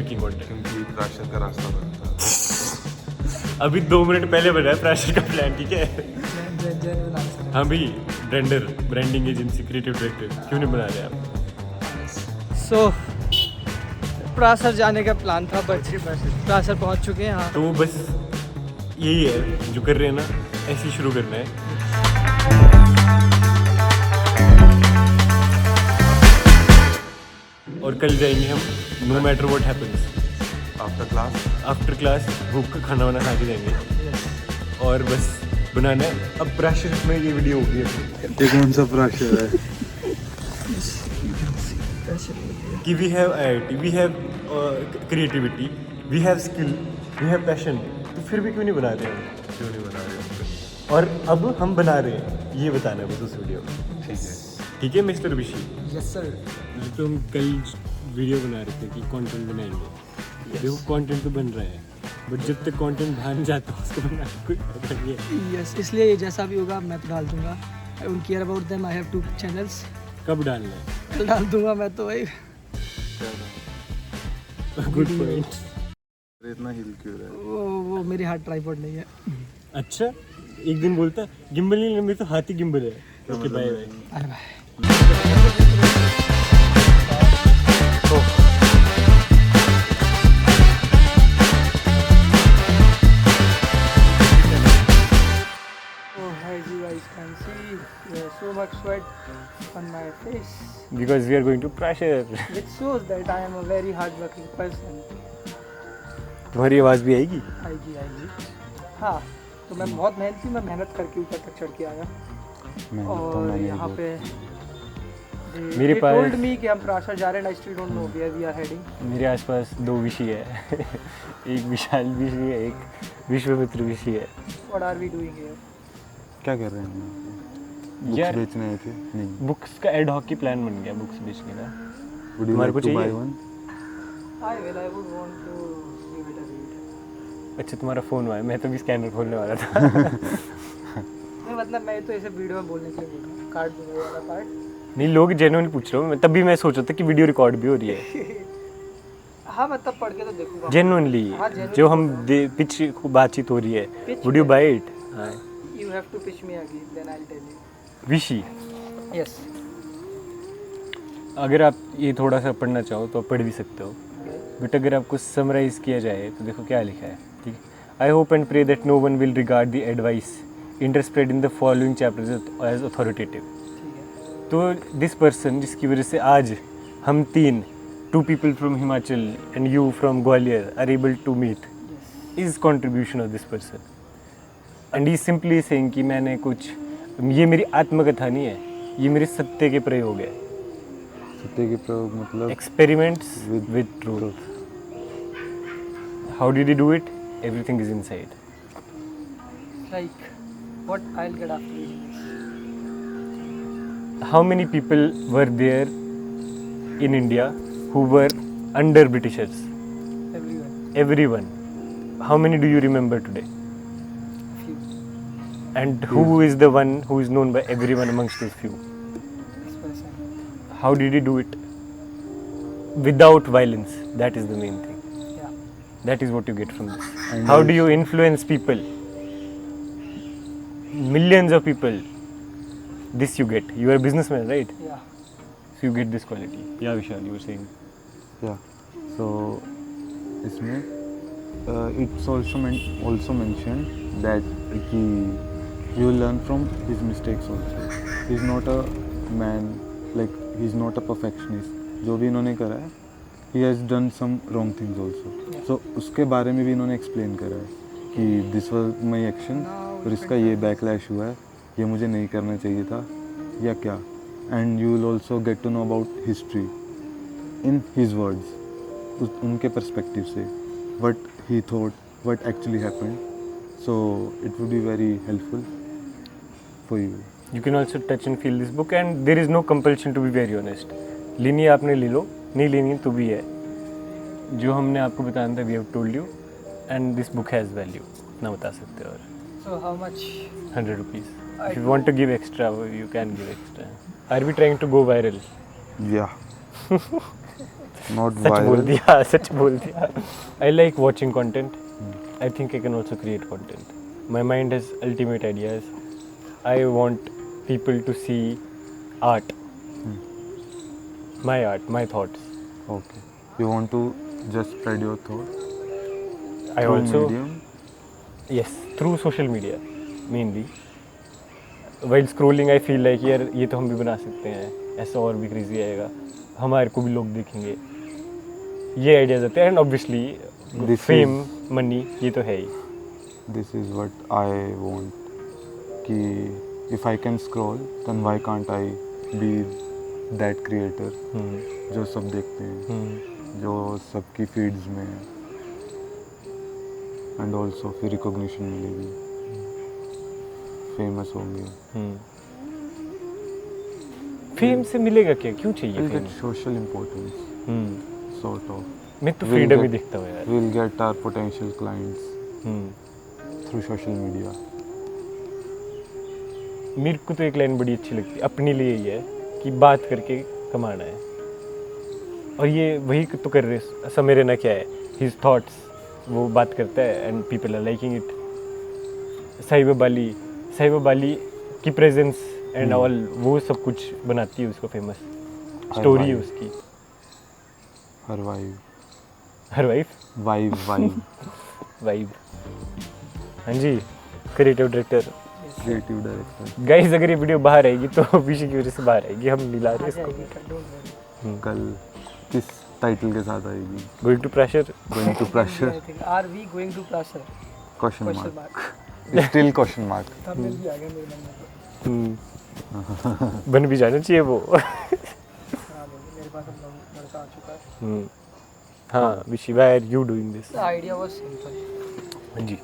Making content, क्योंकि प्राशर का रास्ता बनता है। अभी 2 मिनट पहले बनाया प्राशर का प्लान, ठीक है। हाँ भाई, ब्रांडिंग एजेंसी, क्रिएटिव डायरेक्टर, क्यों नहीं बना रहे आप? सो प्रासर जाने का प्लान था, बट प्रासर पहुंच चुके हैं। हाँ, तो बस यही है जो कर रहे हैं ना, ऐसे ही शुरू करना है। और कल जाएंगे हम, no matter what happens. After class भूख का खाना वाना खा के जाएंगे और बस बनाना है। अब प्रेशर में ये वीडियो होगी। ये कौन सा प्रेशर है? कि we have IIT, we have creativity, we have skill, we have passion, तो फिर भी क्यों नहीं बना रहे हम? क्यों नहीं बना रहे हो? और अब हम बना रहे हैं, ये बताना है बस उस वीडियो में। ठीक है। ठीक है मिस्टर विशी? Yes sir. तो हम कल वीडियो बना रहे थे कि कंटेंट बनाएंगे। देखो कंटेंट तो बन रहा है, बट जब तक कंटेंट बाहर नहीं जाता उसको बनाने का कोई फायदा नहीं है। यस, इसलिए ये जैसा भी होगा मैं तो डाल दूंगा। I don't care about them, I have 2 channels. कब डालना है? कल डाल दूंगा मैं तो भाई। Good point. इतना हिल क्यों रहा है? वो मेरे हाथ ट्राइपॉड नहीं है। अच्छा, एक दिन बोलता गिम्बल नहीं, मेरे तो हाथी गिम्बल है। Okay bye bye. Bye bye. Oh, as you guys can see, there's so much sweat on my face, Because we are going to pressure. which shows that I am a very hard-working person. तुम्हारी आवाज़ भी आएगी? आएगी। हाँ, तो मैं बहुत मेहनती, मैं मेहनत करके ऊपर तक चढ़ के आया। और यहाँ पे मेरे पास told me कि हम प्राशर जा रहे हैं। I still don't know where we are heading. मेरे आसपास 2 विषय है। एक विशाल विषय है, एक विश्वमित्र विषय है। What are we doing here? क्या कर रहे हैं हम? यार, बुक्स बेचने आए थे? नहीं। बुक्स का एड हॉक की प्लान बन गया, बुक्स बेचने का। Would you तुम्हारे like को to buy चाहिए? one? I would want to give it a read. अच्छा, तुम्हारा फ़ोन हुआ है, मैं तो भी स्कैनर खोलने वाला था। नहीं, मतलब मैं तो ऐसे वीडियो में बोलने के लिए बोल रहा हूँ। कार्ड दूंगा वाला कार्ड। नहीं, लोग जेन्युइनली पूछ रहे हो, मैं तभी मैं सोच रहा था कि वीडियो रिकॉर्ड भी हो रही है। हाँ, मैं तब पढ़ के तो देखूंगा। जेन्युइनली हाँ, genuinely जो हम पिच को बातचीत हो रही है, Pitch वुड यू में? Buy it? हाँ, You have to pitch me again, then I'll tell you. विशी। Yes. अगर आप ये थोड़ा सा पढ़ना चाहो तो आप पढ़ भी सकते हो, बट अगर आपको समराइज किया जाए तो देखो क्या लिखा है, ठीक है। I hope and pray that no one will regard the advice interspersed in the following chapters as authoritative. ठीक है। तो दिस पर्सन जिसकी वजह से आज हम 2 people from Himachal and you from Gwalior are able to meet is contribution of this person. And he is simply saying कि मैंने कुछ, ये मेरी आत्मकथा नहीं है, ये मेरे सत्य के प्रयोग है। सत्य के प्रयोग मतलब? Experiments with truth. How did he do it? Everything is inside. Like, what I'll get after reading this? How many people were there in India who were under Britishers? Everyone. Everyone. How many do you remember today? Few. And who is the one who is known by everyone amongst those few? This person. How did he do it? Without violence. That is the main thing. Yeah. That is what you get from this. And How do you influence people? Millions of people. This you get. You are a businessman, right? Yeah. So you get this quality. Yeah, Vishal, you were saying. Yeah. So इसमें it's also mentioned that he you learn from his mistakes also. He's not a man, like he's not a perfectionist. जो भी इन्होंने करा है, he has done some wrong things also. So उसके बारे में भी इन्होंने explain करा है कि this was my action और इसका ये backlash हुआ है, ये मुझे नहीं करना चाहिए था या क्या. And you will also get to know about history in his words, उनके perspective से, what he thought, what actually happened. So it would be very helpful for you. You can also touch and feel this book, and there is no compulsion to be very honest. लेनी है आपने ले लो, नहीं लेनी है तो भी है। जो हमने आपको बताया था, we have told you, and this book has value. ना बता सकते और So how much? 100 rupees. If you want to give extra, you can give extra. Are we trying to go viral? Yeah. not सच बोल viral. दिया, सच बोल दिया. I like watching content. I think I can also create content. My mind has ultimate ideas. I want people to see art. My art, my thoughts. Okay. You want to just spread your thoughts I through also, medium. yes, through social media mainly. While scrolling, I feel like यार ये तो हम भी बना सकते हैं, ऐसा और भी crazy आएगा, हमारे को भी लोग देखेंगे. ये आइडियाज आते हैं, and obviously This fame money ये तो है ही. This is what I want. कि if I can scroll, then why can't I be that creator जो सब देखते हैं, जो सबकी फीड्स में है, एंड ऑल्सो फिर रिकॉग्निशन मिलेगी, फेमस होंगे. फेम से मिलेगा क्या, क्यों चाहिए We'll fame? get social importance, sort of. मैं तो We'll फ्रीडम ही get- दिखता हूँ यार. We'll get our potential clients through social media. मेरे को तो एक लाइन बड़ी अच्छी लगती है, अपने लिए ही है कि बात करके कमाना है, और ये वही तो कर रहे. समेरे ना क्या है, हिज थॉट्स, वो बात करता है and people are liking it. Sahiba Bali की प्रेजेंस एंड ऑल, वो सब कुछ बनाती है उसको फेमस. स्टोरी है vibe. उसकी. Her vibe. Her Vibe. Vibe. हाँ जी, creative director. Creative director. Guys अगर ये वीडियो बाहर आएगी तो विशी की वजह से बाहर आएगी, हम नहीं ला रहे इसको. कल किस टाइटल के साथ आएगी? Going to pressure. Going to pressure? Are we going to pressure? Question Question mark. mark. Still question mark. thumbnail भी आ गया मेरे मन में. बन भी जाना चाहिए वो. हाँ, मेरे पास अब लड़का आ चुका है. हाँ Vishi, why are you doing this? The idea was simple. हाँ जी.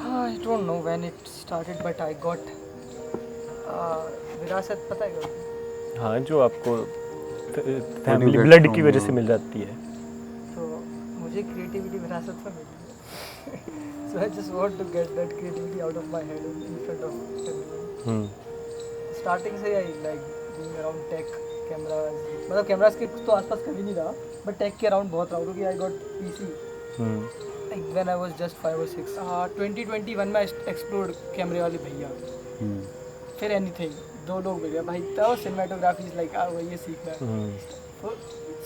I don't know when it started, but I got विरासत, पता है क्या? हाँ, जो आपको फैमिली get ब्लड from की वजह your- से मिल जाती है. तो मुझे क्रिएटिविटी विरासत में मिली है. So I just want to get that creativity out of my head in front of everyone. Starting से I like being around tech, cameras. मतलब कैमरास के तो आसपास कभी नहीं रहा, but tech के अराउंड बहुत रहा हूँ, क्योंकि I got PC. Like when I was just 5 or 6. 2021 में एक्सप्लोर कैमरे वाले भैया, फिर एनीथिंग, 2 लोग भैया भाई, तो सिनेमेटोग्राफी इज लाइक वो ये सीखना है.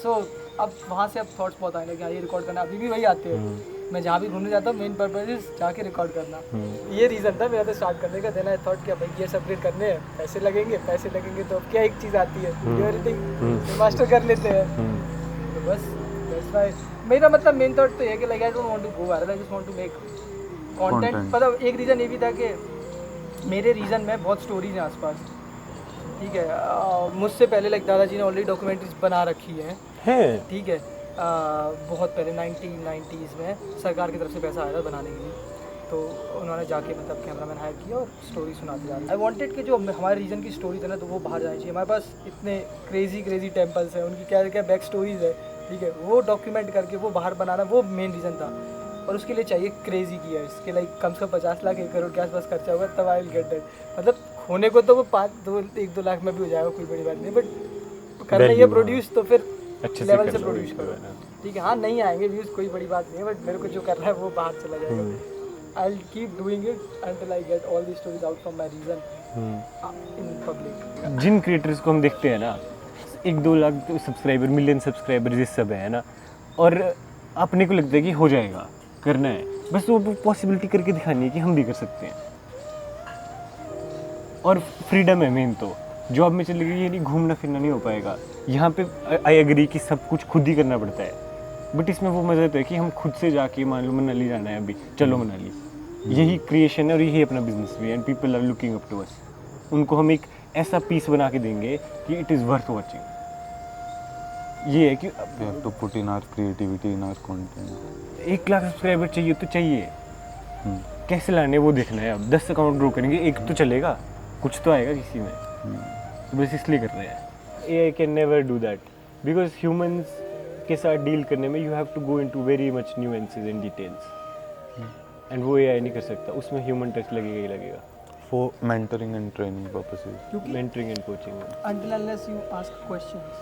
सो अब वहाँ से अब थॉट्स बहुत आने लगे, हाँ ये रिकॉर्ड करना. अभी भी वही आते हैं. मैं जहाँ भी घूमने जाता हूँ, मेन पर्पज इज जाके रिकॉर्ड करना. ये रीज़न था मेरा तो स्टार्ट करने का. देन आई थॉट क्या भाई ये सब अपडेट करने हैं, पैसे लगेंगे तो अब क्या एक चीज़ आती है, वीडियो एडिटिंग, मास्टर कर लेते हैं. तो बस दैट्स व्हाई मेरा मतलब मेन थॉट तो ये है कि like I don't want to go viral, I just want to make content. Content. मतलब एक रीज़न ये भी था कि मेरे रीजन में बहुत स्टोरीज हैं आसपास. ठीक है, मुझसे पहले लाइक दादाजी ने ऑलरेडी डॉक्यूमेंट्रीज बना रखी है. ठीक है, बहुत पहले 1990s में सरकार की तरफ से पैसा आया था बनाने के लिए, तो उन्होंने जाके मतलब कैमरामैन हायर किया और स्टोरी सुनाते जा रहे. आई वांटेड कि जो हमारे रीजन की स्टोरीज है ना, तो वो बाहर जानी चाहिए. हमारे पास इतने क्रेजी टेम्पल्स हैं, उनकी क्या क्या बैक स्टोरीज है. ठीक है, वो डॉक्यूमेंट करके वो बाहर बनाना, वो मेन रीज़न था. और उसके लिए चाहिए क्रेजी गियर्स के लाइक कम से कम 50 लाख 1 करोड़ के आसपास खर्चा होगा, तब आई विल गेट दैट. मतलब होने को तो वो 1-2 लाख में भी हो जाएगा, कोई बड़ी बात नहीं, बट करना ये प्रोड्यूस तो फिर अच्छे लेवल से करो, प्रोड्यूस करो. ठीक है, हाँ नहीं आएंगे व्यूज़, कोई बड़ी बात नहीं है, बट मेरे को जो करना है वो बाहर चला जाएगा. I will keep doing it until I get all the stories out from my region in public. जिन क्रिएटर्स को हम देखते हैं ना, 1-2 लाख सब्सक्राइबर, मिलियन सब्सक्राइबर ये सब है ना, और अपने को लगता है कि हो जाएगा, करना है बस, वो पॉसिबिलिटी करके दिखानी है कि हम भी कर सकते हैं. और फ्रीडम है मेन तो. जॉब में चले गए, ये नहीं घूमना फिरना नहीं हो पाएगा. यहाँ पे आई एग्री कि सब कुछ खुद ही करना पड़ता है, बट इसमें वो मज़ा तो है कि हम खुद से जाके, मान लो मनाली जाना है अभी, चलो मनाली. यही क्रिएशन है और यही अपना बिजनेस भी है, and people are looking up to us. उनको हम एक ऐसा पीस बना के देंगे कि इट इज़ वर्थ वॉचिंग. ये है कि We have to put in our creativity in our content. 1 lakh subscriber चाहिए तो चाहिए, कैसे लाने वो देखना है. अब 10 अकाउंट ग्रो करेंगे, एक तो चलेगा, कुछ तो आएगा किसी में. तो बस इसलिए कर रहे हैं. AI can never do that, because humans के साथ डील करने में you have to go into very much nuances and details, and वो AI नहीं कर सकता. उसमें ह्यूमन टच लगेगा ही लगेगा. For mentoring and training purposes. Mentoring and coaching. until unless you ask questions.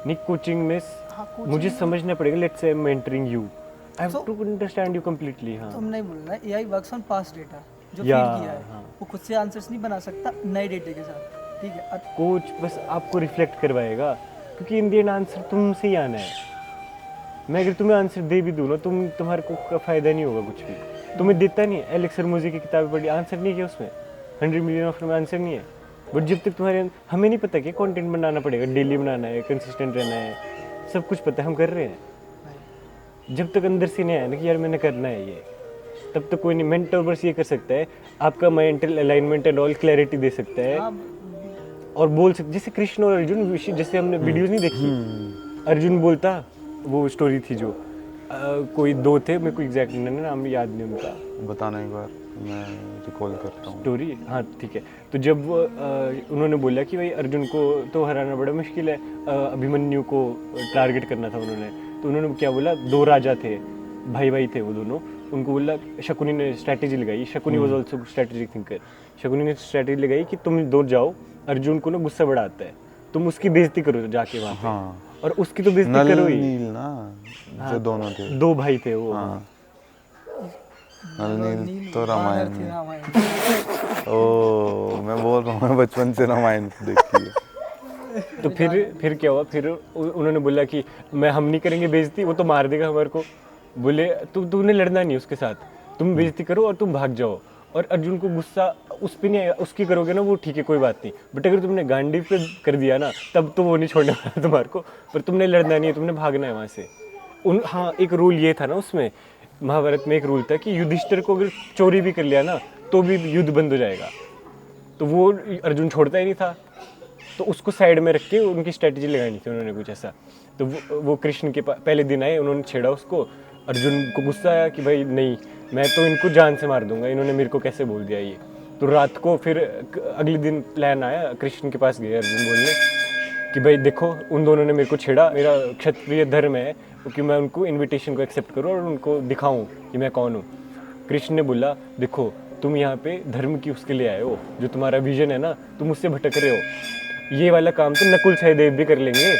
नहीं कोचिंग में हाँ, coaching मुझे में- समझना पड़ेगा, let's say I am mentoring you, I have So- to understand you completely. हाँ तुम नहीं बोल रहा है, AI works on past data जो फीड Yeah, किया है, हाँ। वो खुद से आंसर्स नहीं बना सकता नए डेटे के साथ, ठीक है। कोच बस आपको रिफ्लेक्ट करवाएगा, क्योंकि इन द एंड आंसर तुमसे ही आना है। मैं अगर तुम्हें आंसर दे भी दूँ ना, तुम्हारे को का फ़ायदा नहीं होगा कुछ भी, तुम्हें देता नहीं है। एलेक्स हरमोजी की किताबें पढ़ी, आंसर नहीं है उसमें, 100 मिलियन ऑफ में आंसर नहीं है। बट जब तक हमें नहीं पता कि कंटेंट बनाना पड़ेगा, डेली बनाना है, कंसिस्टेंट रहना है, सब कुछ पता है, हम कर रहे हैं। जब तक अंदर से नहीं आया ना कि यार मैंने करना है ये, तब तक कोई नहीं। मेंटर बस ये कर सकता है, आपका mental alignment and all clarity दे सकता है और बोल सकते, जैसे कृष्ण और अर्जुन, जैसे हमने वीडियोस नहीं देखी, अर्जुन बोलता, वो स्टोरी थी जो कोई दो थे, मेरे को एग्जैक्ट नाम याद नहीं उनका, बताना एक बार, मैं रिकॉल करता हूँ स्टोरी। हाँ ठीक है, तो जब उन्होंने बोला कि भाई अर्जुन को तो हराना बड़ा मुश्किल है, अभिमन्यु को टारगेट करना था उन्होंने, तो उन्होंने क्या बोला, दो राजा थे, भाई भाई थे वो दोनों, उनको बोला, शकुनी ने स्ट्रैटेजी लगाई, Shakuni was also strategic thinker, Shakuni ने स्ट्रैटेजी लगाई कि तुम दो जाओ, अर्जुन को ना गुस्सा बड़ा आता है, तुम उसकी बेइज्जती करो जाके वहाँ पे, हाँ और उसकी तो बेइज्जती नल करो ही। नील ना, जो दोनों थे, दो भाई थे वो। हाँ नल नील तो वानर थे, रामायण, रामायण। ओ मैं बोल रहा हूँ, बचपन से रामायण देखी है। तो फिर क्या हुआ, फिर उन्होंने बोला कि हम नहीं करेंगे बेइज्जती, वो तो मार देगा हमारे को। बोले तूने लड़ना नहीं उसके साथ, तुम बेइज्जती करो और तुम भाग जाओ। और अर्जुन को गुस्सा उस पे नहीं आया, उसकी करोगे ना वो ठीक है कोई बात नहीं, बट अगर तुमने गांडी पे कर दिया ना, तब तो वो नहीं छोड़ने वाला तुम्हारे को। पर तुमने लड़ना नहीं है, तुमने भागना है वहाँ से। हाँ एक रूल ये था ना उसमें, महाभारत में एक रूल था कि युधिष्ठिर को अगर चोरी भी कर लिया ना तो भी युद्ध बंद हो जाएगा, तो वो अर्जुन छोड़ता ही नहीं था, तो उसको साइड में रख के उनकी स्ट्रेटजी लगानी थी उन्होंने कुछ ऐसा। तो वो कृष्ण के पहले दिन आए, उन्होंने छेड़ा उसको, अर्जुन को गुस्सा आया कि भाई नहीं, मैं तो इनको जान से मार दूंगा, इन्होंने मेरे को कैसे बोल दिया ये। तो रात को फिर अगले दिन प्लान आया, कृष्ण के पास गए अर्जुन बोलने कि भाई देखो उन दोनों ने मेरे को छेड़ा, मेरा क्षत्रिय धर्म है कि मैं उनको इनविटेशन को एक्सेप्ट करूँ और उनको दिखाऊं कि मैं कौन हूँ। कृष्ण ने बोला देखो तुम यहाँ पे धर्म की उसके लिए आए हो, जो तुम्हारा विजन है ना तुम उससे भटक रहे हो, ये वाला काम तो नकुल सहदेव भी कर लेंगे,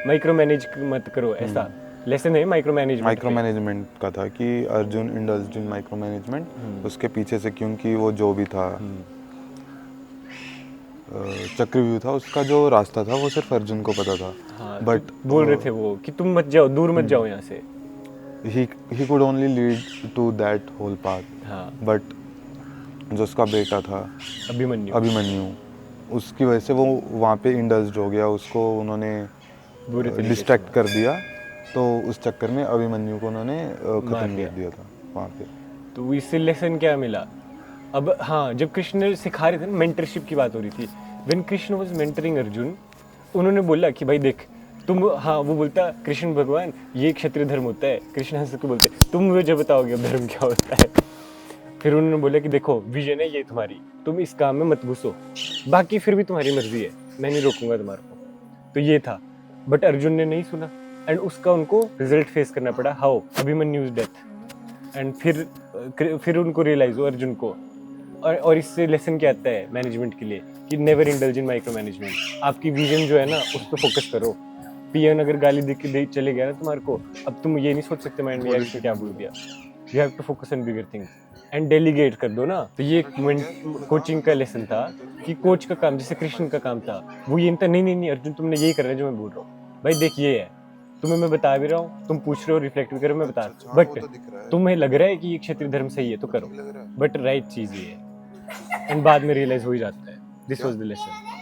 माइक्रो मैनेज मत करो। ऐसा लेसन है माइक्रो मैनेजमेंट का था कि अर्जुन इंडल्ज्ड इन माइक्रो मैनेजमेंट, उसके पीछे से क्योंकि वो जो भी था चक्रव्यूह था, उसका जो रास्ता था वो सिर्फ अर्जुन को पता था। हाँ, बट तो बोल रहे थे वो कि तुम मत जाओ, दूर मत जाओ यहाँ से। he could only lead to that whole path. हाँ बट जो उसका बेटा था अभिमन्यु, उसकी वजह से वो वहाँ पे इंडल्ज्ड हो गया, उसको उन्होंने डिस्ट्रैक्ट कर दिया, तो उस चक्कर में अभिमन्यु को उन्होंने खत्म कर दिया था वहाँ पे। तो इससे लेसन क्या मिला अब। हाँ जब कृष्ण सिखा रहे थे ना, मेंटरशिप की बात हो रही थी, when Krishna was mentoring Arjun, उन्होंने बोला कि भाई देख तुम, हाँ वो बोलता कृष्ण भगवान ये क्षत्रिय धर्म होता है, कृष्ण हंस के बोलते तुम मुझे बताओगे अब धर्म क्या होता है। फिर उन्होंने बोला कि देखो विजन है ये तुम्हारी, तुम इस काम में मत घुसो, बाकी फिर भी तुम्हारी मर्जी है, मैं नहीं रोकूंगा तुम्हारे को। तो ये था, बट अर्जुन ने नहीं सुना एंड उसका उनको रिजल्ट फेस करना पड़ा, हाउ अभिमन्यु's डेथ। एंड फिर उनको रियलाइज हो अर्जुन को, और इससे लेसन क्या आता है मैनेजमेंट के लिए कि never indulge in micro management. आपकी विजन जो है ना उस पर फोकस करो। पीएन अगर गाली दे चले गया ना तुम्हारे को, अब तुम ये नहीं सोच सकते माइंड में यार इसने क्या बोल दिया। You have to focus on bigger things and delegate कर दो ना। तो ये कोचिंग का लेसन था कि कोच का काम, जैसे कृष्ण का काम था, वो ये था नहीं अर्जुन तुमने यही करना है जो मैं बोल रहा हूँ, भाई देख ये है, तुम्हें मैं बता भी रहा हूँ, तुम पूछ रहे हो रिफ्लेक्ट भी करो, मैं बता रहा हूँ, बट तुम्हें लग रहा है कि ये क्षत्रिय धर्म सही है तो करो, बट राइट चीज ये है। एंड बाद में रियलाइज हो ही जाता है, दिस वाज द लेसन।